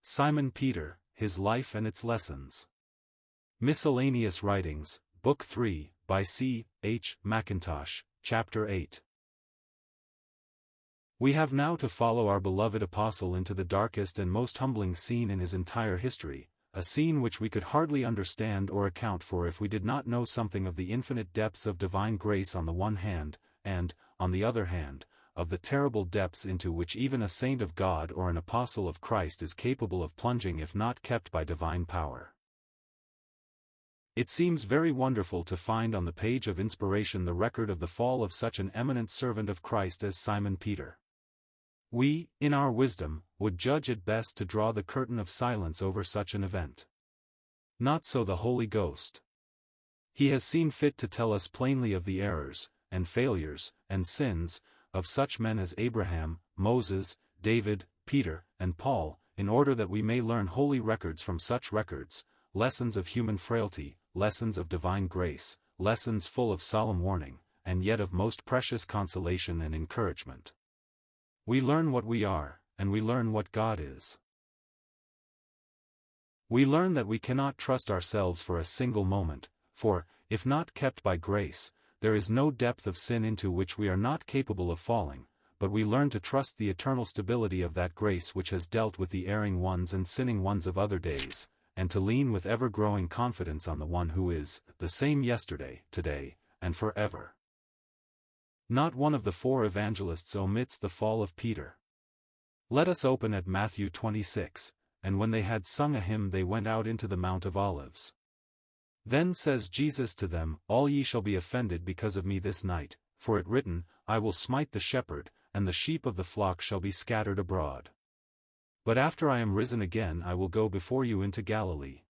Simon Peter, His Life and Its Lessons. Miscellaneous Writings, Book 3, by C. H. Mackintosh, Chapter 8. We have now to follow our beloved apostle into the darkest and most humbling scene in his entire history, a scene which we could hardly understand or account for if we did not know something of the infinite depths of divine grace on the one hand, and, on the other hand, of the terrible depths into which even a saint of God or an apostle of Christ is capable of plunging if not kept by divine power. It seems very wonderful to find on the page of inspiration the record of the fall of such an eminent servant of Christ as Simon Peter. We, in our wisdom, would judge it best to draw the curtain of silence over such an event. Not so the Holy Ghost. He has seen fit to tell us plainly of the errors, and failures, and sins, of such men as Abraham, Moses, David, Peter, and Paul, in order that we may learn holy records from such records, lessons of human frailty, lessons of divine grace, lessons full of solemn warning, and yet of most precious consolation and encouragement. We learn what we are, and we learn what God is. We learn that we cannot trust ourselves for a single moment, for, if not kept by grace, there is no depth of sin into which we are not capable of falling, but we learn to trust the eternal stability of that grace which has dealt with the erring ones and sinning ones of other days, and to lean with ever-growing confidence on the one who is the same yesterday, today, and forever. Not one of the four evangelists omits the fall of Peter. Let us open at Matthew 26, and when they had sung a hymn they went out into the Mount of Olives. Then says Jesus to them, All ye shall be offended because of me this night, for it written, I will smite the shepherd, and the sheep of the flock shall be scattered abroad. But after I am risen again I will go before you into Galilee.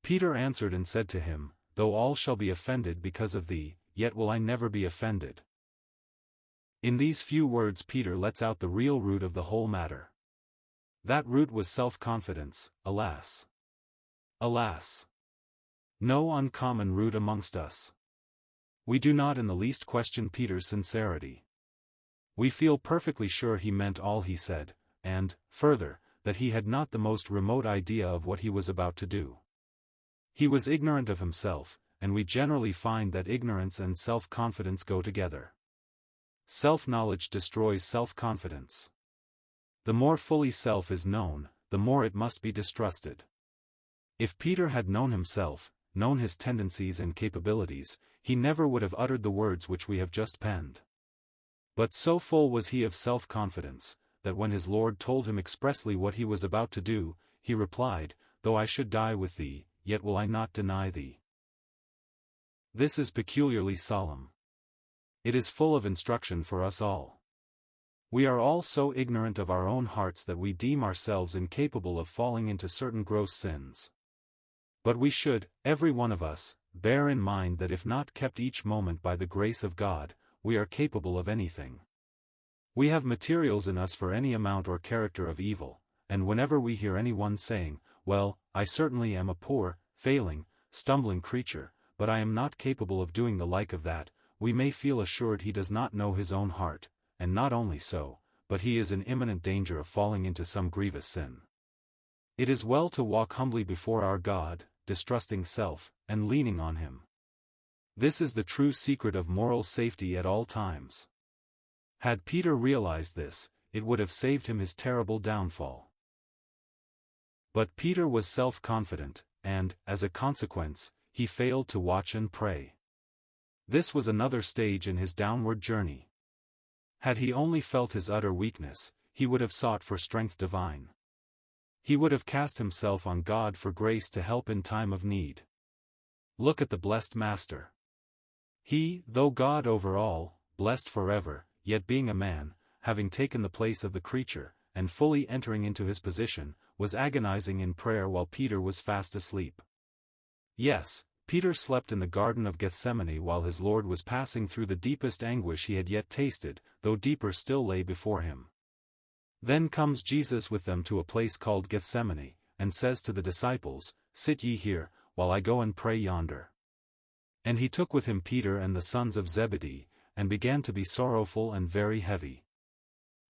Peter answered and said to him, Though all shall be offended because of thee, yet will I never be offended. In these few words Peter lets out the real root of the whole matter. That root was self-confidence, alas! Alas! No uncommon root amongst us. We do not in the least question Peter's sincerity. We feel perfectly sure he meant all he said, and, further, that he had not the most remote idea of what he was about to do. He was ignorant of himself, and we generally find that ignorance and self-confidence go together. Self-knowledge destroys self-confidence. The more fully self is known, the more it must be distrusted. If Peter had known himself, known his tendencies and capabilities, he never would have uttered the words which we have just penned. But so full was he of self-confidence, that when his Lord told him expressly what he was about to do, he replied, Though I should die with thee, yet will I not deny thee. This is peculiarly solemn. It is full of instruction for us all. We are all so ignorant of our own hearts that we deem ourselves incapable of falling into certain gross sins. But we should, every one of us, bear in mind that if not kept each moment by the grace of God, we are capable of anything. We have materials in us for any amount or character of evil, and whenever we hear anyone saying, Well, I certainly am a poor, failing, stumbling creature, but I am not capable of doing the like of that, we may feel assured he does not know his own heart, and not only so, but he is in imminent danger of falling into some grievous sin. It is well to walk humbly before our God, distrusting self, and leaning on him. This is the true secret of moral safety at all times. Had Peter realized this, it would have saved him his terrible downfall. But Peter was self-confident, and, as a consequence, he failed to watch and pray. This was another stage in his downward journey. Had he only felt his utter weakness, he would have sought for strength divine. He would have cast himself on God for grace to help in time of need. Look at the blessed Master. He, though God over all, blessed forever, yet being a man, having taken the place of the creature, and fully entering into his position, was agonizing in prayer while Peter was fast asleep. Yes, Peter slept in the Garden of Gethsemane while his Lord was passing through the deepest anguish he had yet tasted, though deeper still lay before him. Then comes Jesus with them to a place called Gethsemane, and says to the disciples, Sit ye here, while I go and pray yonder. And he took with him Peter and the sons of Zebedee, and began to be sorrowful and very heavy.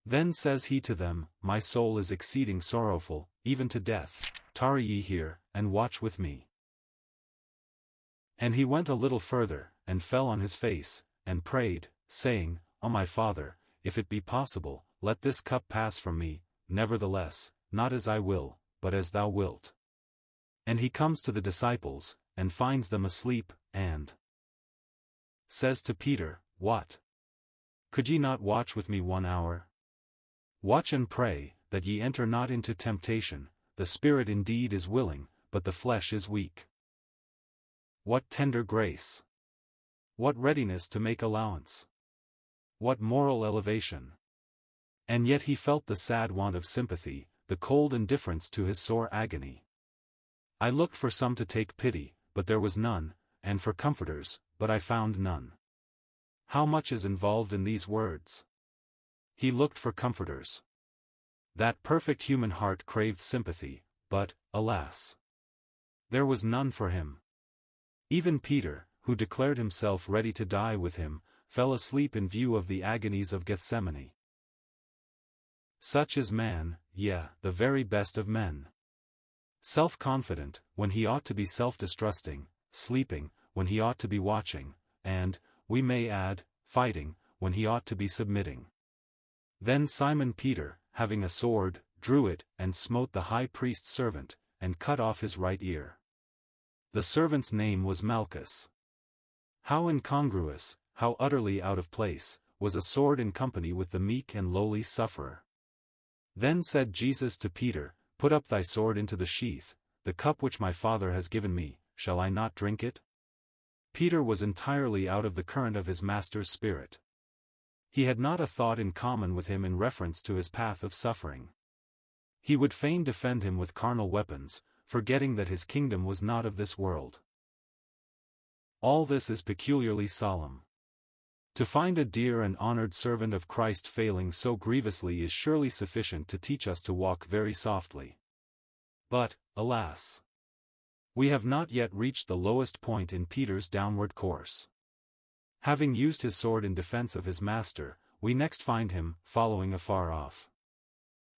Then says he to them, My soul is exceeding sorrowful, even to death. Tarry ye here, and watch with me. And he went a little further, and fell on his face, and prayed, saying, O my Father, if it be possible, let this cup pass from me, nevertheless, not as I will, but as thou wilt. And he comes to the disciples, and finds them asleep, and says to Peter, What? Could ye not watch with me 1 hour? Watch and pray, that ye enter not into temptation. The spirit indeed is willing, but the flesh is weak. What tender grace! What readiness to make allowance! What moral elevation! And yet he felt the sad want of sympathy, the cold indifference to his sore agony. I looked for some to take pity, but there was none, and for comforters, but I found none. How much is involved in these words? He looked for comforters. That perfect human heart craved sympathy, but, alas, there was none for him. Even Peter, who declared himself ready to die with him, fell asleep in view of the agonies of Gethsemane. Such is man, the very best of men. Self-confident, when he ought to be self-distrusting, sleeping, when he ought to be watching, and, we may add, fighting, when he ought to be submitting. Then Simon Peter, having a sword, drew it, and smote the high priest's servant, and cut off his right ear. The servant's name was Malchus. How incongruous, how utterly out of place, was a sword in company with the meek and lowly sufferer. Then said Jesus to Peter, Put up thy sword into the sheath. The cup which my Father has given me, shall I not drink it? Peter was entirely out of the current of his master's spirit. He had not a thought in common with him in reference to his path of suffering. He would fain defend him with carnal weapons, forgetting that his kingdom was not of this world. All this is peculiarly solemn. To find a dear and honored servant of Christ failing so grievously is surely sufficient to teach us to walk very softly. But, alas! We have not yet reached the lowest point in Peter's downward course. Having used his sword in defense of his master, we next find him, following afar off.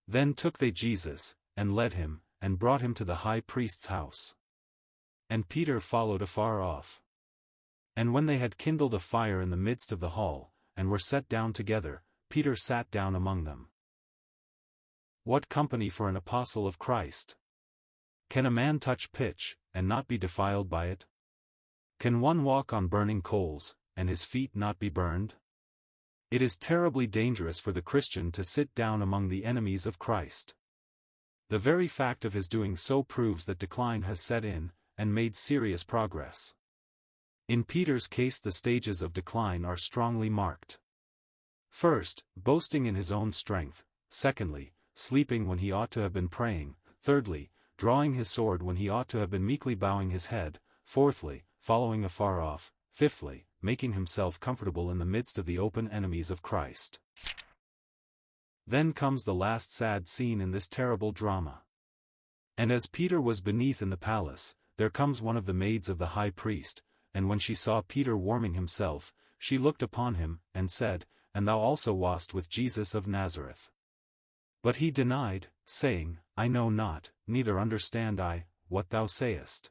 Then took they Jesus, and led him, and brought him to the high priest's house. And Peter followed afar off. And when they had kindled a fire in the midst of the hall, and were set down together, Peter sat down among them. What company for an apostle of Christ! Can a man touch pitch, and not be defiled by it? Can one walk on burning coals, and his feet not be burned? It is terribly dangerous for the Christian to sit down among the enemies of Christ. The very fact of his doing so proves that decline has set in, and made serious progress. In Peter's case the stages of decline are strongly marked. First, boasting in his own strength; secondly, sleeping when he ought to have been praying; thirdly, drawing his sword when he ought to have been meekly bowing his head; fourthly, following afar off; fifthly, making himself comfortable in the midst of the open enemies of Christ. Then comes the last sad scene in this terrible drama. And as Peter was beneath in the palace, there comes one of the maids of the high priest, and when she saw Peter warming himself, she looked upon him, and said, And thou also wast with Jesus of Nazareth. But he denied, saying, I know not, neither understand I, what thou sayest.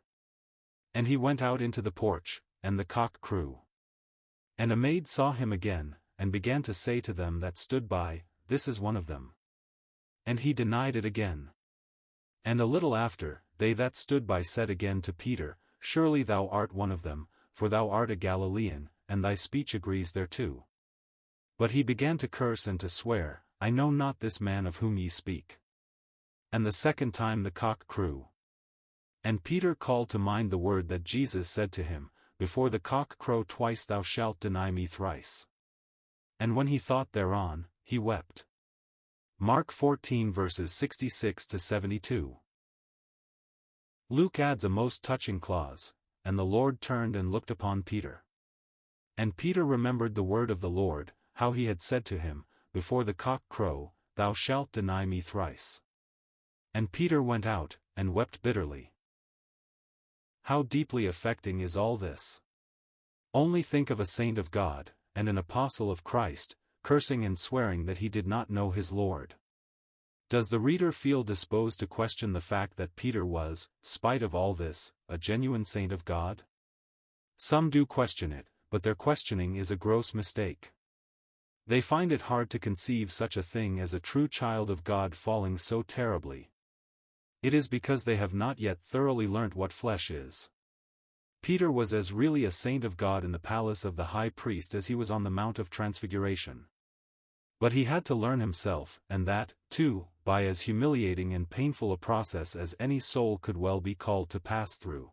And he went out into the porch, and the cock crew. And a maid saw him again, and began to say to them that stood by, This is one of them. And he denied it again. And a little after, they that stood by said again to Peter, Surely thou art one of them, for thou art a Galilean, and thy speech agrees thereto. But he began to curse and to swear, I know not this man of whom ye speak. And the second time the cock crew. And Peter called to mind the word that Jesus said to him, Before the cock crow twice thou shalt deny me thrice. And when he thought thereon, he wept. Mark 14 verses 66 to 72. Luke adds a most touching clause, And the Lord turned and looked upon Peter. And Peter remembered the word of the Lord, how he had said to him, Before the cock crow, thou shalt deny me thrice. And Peter went out, and wept bitterly. How deeply affecting is all this! Only think of a saint of God, and an apostle of Christ, cursing and swearing that he did not know his Lord. Does the reader feel disposed to question the fact that Peter was, spite of all this, a genuine saint of God? Some do question it, but their questioning is a gross mistake. They find it hard to conceive such a thing as a true child of God falling so terribly. It is because they have not yet thoroughly learnt what flesh is. Peter was as really a saint of God in the palace of the high priest as he was on the Mount of Transfiguration. But he had to learn himself, and that, too, by as humiliating and painful a process as any soul could well be called to pass through.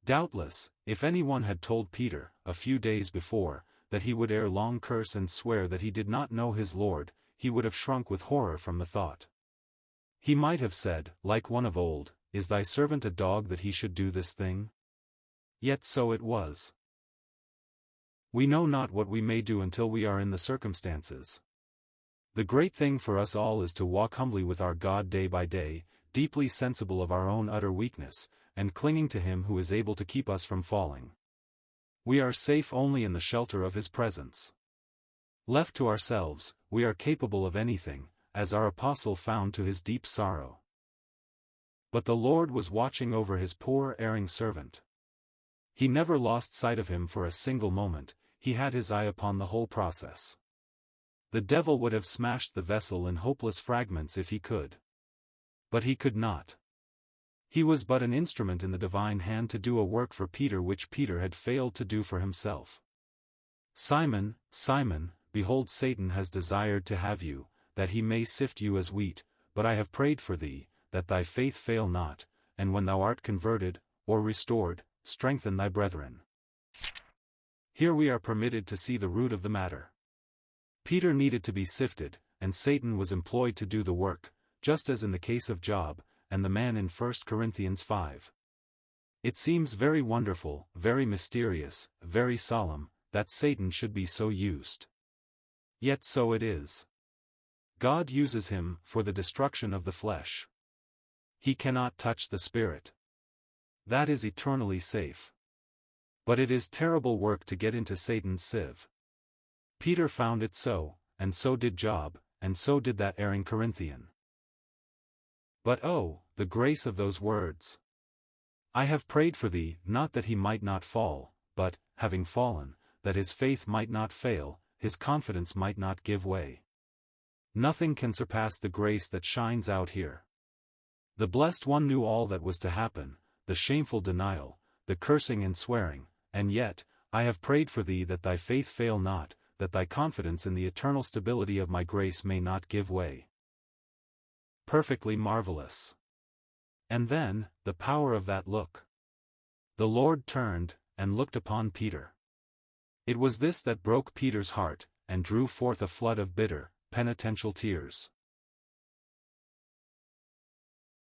Doubtless, if anyone had told Peter, a few days before, that he would ere long curse and swear that he did not know his Lord, he would have shrunk with horror from the thought. He might have said, like one of old, "Is thy servant a dog that he should do this thing?" Yet so it was. We know not what we may do until we are in the circumstances. The great thing for us all is to walk humbly with our God day by day, deeply sensible of our own utter weakness, and clinging to Him who is able to keep us from falling. We are safe only in the shelter of His presence. Left to ourselves, we are capable of anything, as our apostle found to his deep sorrow. But the Lord was watching over His poor erring servant. He never lost sight of him for a single moment. He had His eye upon the whole process. The devil would have smashed the vessel in hopeless fragments if he could. But he could not. He was but an instrument in the divine hand to do a work for Peter which Peter had failed to do for himself. "Simon, Simon, behold, Satan has desired to have you, that he may sift you as wheat, but I have prayed for thee, that thy faith fail not, and when thou art converted, or restored, strengthen thy brethren." Here we are permitted to see the root of the matter. Peter needed to be sifted, and Satan was employed to do the work, just as in the case of Job, and the man in 1 Corinthians 5. It seems very wonderful, very mysterious, very solemn, that Satan should be so used. Yet so it is. God uses him for the destruction of the flesh. He cannot touch the spirit. That is eternally safe. But it is terrible work to get into Satan's sieve. Peter found it so, and so did Job, and so did that erring Corinthian. But oh, the grace of those words! "I have prayed for thee, not that he might not fall, but, having fallen, that his faith might not fail, his confidence might not give way." Nothing can surpass the grace that shines out here. The blessed one knew all that was to happen, the shameful denial, the cursing and swearing, and yet, "I have prayed for thee that thy faith fail not, that thy confidence in the eternal stability of my grace may not give way." Perfectly marvelous. And then, the power of that look. The Lord turned, and looked upon Peter. It was this that broke Peter's heart, and drew forth a flood of bitter, penitential tears.